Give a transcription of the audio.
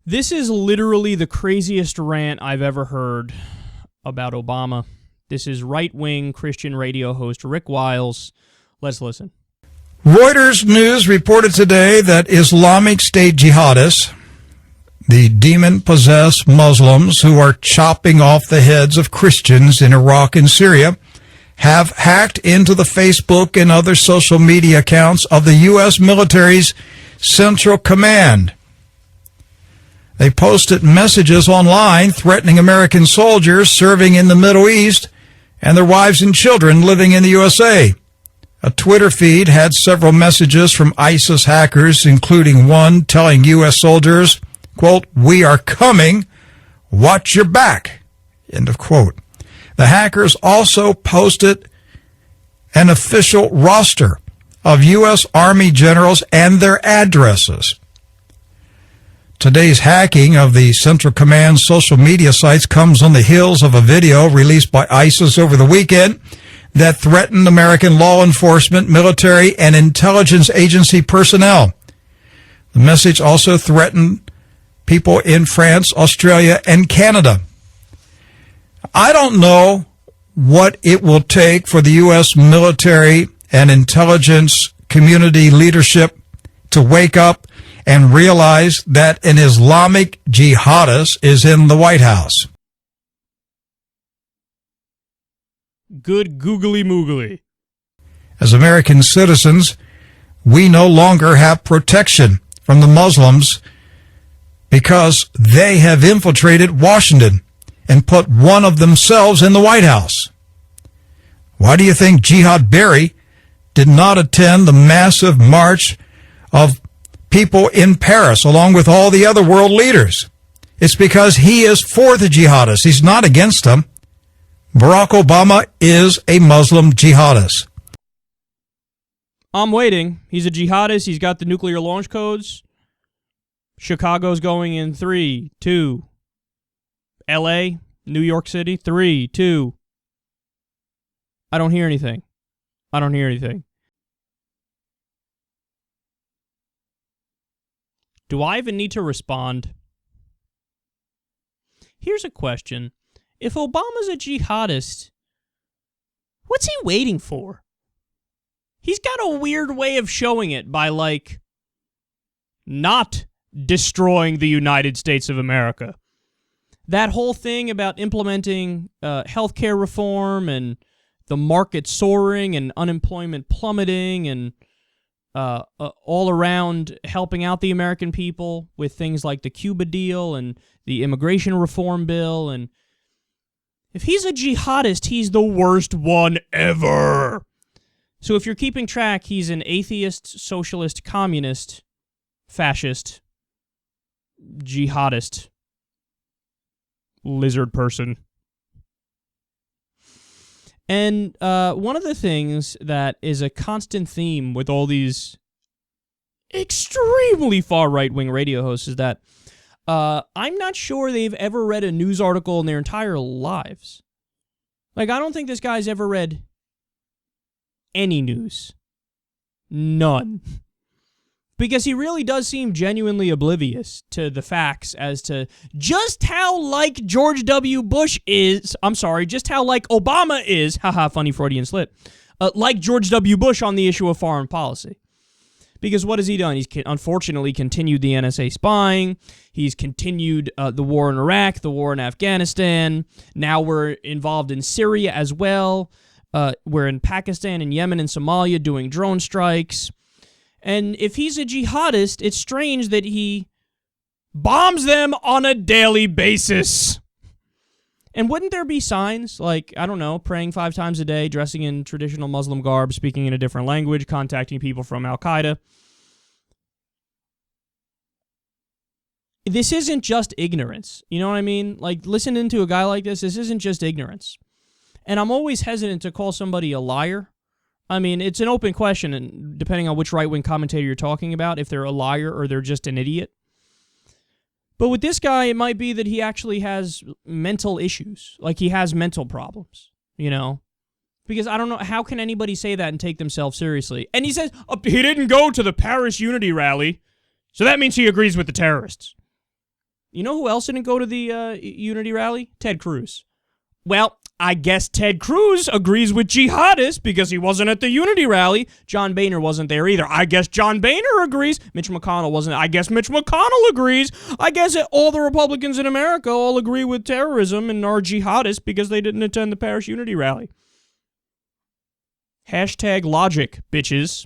This is literally the craziest rant I've ever heard about Obama. This is right-wing Christian radio host Rick Wiles. Let's listen. Reuters News reported today that Islamic State jihadists, the demon-possessed Muslims who are chopping off the heads of Christians in Iraq and Syria, have hacked into the Facebook and other social media accounts of the U.S. military's Central Command. They posted messages online threatening American soldiers serving in the Middle East and their wives and children living in the USA. A Twitter feed had several messages from ISIS hackers, including one telling U.S. soldiers, quote, "We are coming, watch your back," end of quote. The hackers also posted an official roster of U.S. Army generals and their addresses. Today's hacking of the Central Command social media sites comes on the heels of a video released by ISIS over the weekend that threatened American law enforcement, military, and intelligence agency personnel. The message also threatened people in France, Australia, and Canada. I don't know what it will take for the U.S. military and intelligence community leadership to wake up and realize that an Islamic jihadist is in the White House. Good googly moogly. As American citizens, we no longer have protection from the Muslims because they have infiltrated Washington and put one of themselves in the White House. Why do you think Jihad Berry did not attend the massive march of people in Paris along with all the other world leaders? It's because he is for the jihadists. He's not against them. Barack Obama is a Muslim jihadist. I'm waiting. He's a jihadist. He's got the nuclear launch codes. Chicago's going in 3, 2. L.A., New York City, 3, 2. I don't hear anything. I don't hear anything. Do I even need to respond? Here's a question. If Obama's a jihadist, what's he waiting for? He's got a weird way of showing it by, like, not destroying the United States of America. That whole thing about implementing healthcare reform and the market soaring and unemployment plummeting and all around helping out the American people with things like the Cuba deal and the immigration reform bill. And if he's a jihadist, he's the worst one ever. So if you're keeping track, he's an atheist, socialist, communist, fascist, jihadist, lizard person. And one of the things that is a constant theme with all these extremely far right-wing radio hosts is that I'm not sure they've ever read a news article in their entire lives. Like, I don't think this guy's ever read any news. None. Because he really does seem genuinely oblivious to the facts as to just how like George W. Bush is, just how like Obama is, haha, funny Freudian slip, like George W. Bush on the issue of foreign policy. Because what has he done? He's unfortunately continued the NSA spying. He's continued the war in Iraq, the war in Afghanistan. Now we're involved in Syria as well. We're in Pakistan and Yemen and Somalia doing drone strikes. And if he's a jihadist, it's strange that he bombs them on a daily basis. And wouldn't there be signs like, I don't know, praying 5 times a day, dressing in traditional Muslim garb, speaking in a different language, contacting people from Al-Qaeda? This isn't just ignorance. You know what I mean? Like, listening to a guy like this isn't just ignorance. And I'm always hesitant to call somebody a liar. I mean, it's an open question, and depending on which right-wing commentator you're talking about, if they're a liar or they're just an idiot. But with this guy, it might be that he actually has mental issues. Like, he has mental problems, you know? Because I don't know, how can anybody say that and take themselves seriously? And he says, he didn't go to the Paris Unity rally, so that means he agrees with the terrorists. You know who else didn't go to the Unity rally? Ted Cruz. Well, I guess Ted Cruz agrees with Jihadist because he wasn't at the Unity rally. John Boehner wasn't there either. I guess John Boehner agrees. Mitch McConnell wasn't. I guess Mitch McConnell agrees. I guess all the Republicans in America all agree with terrorism and are jihadists because they didn't attend the Paris Unity rally. Hashtag logic, bitches.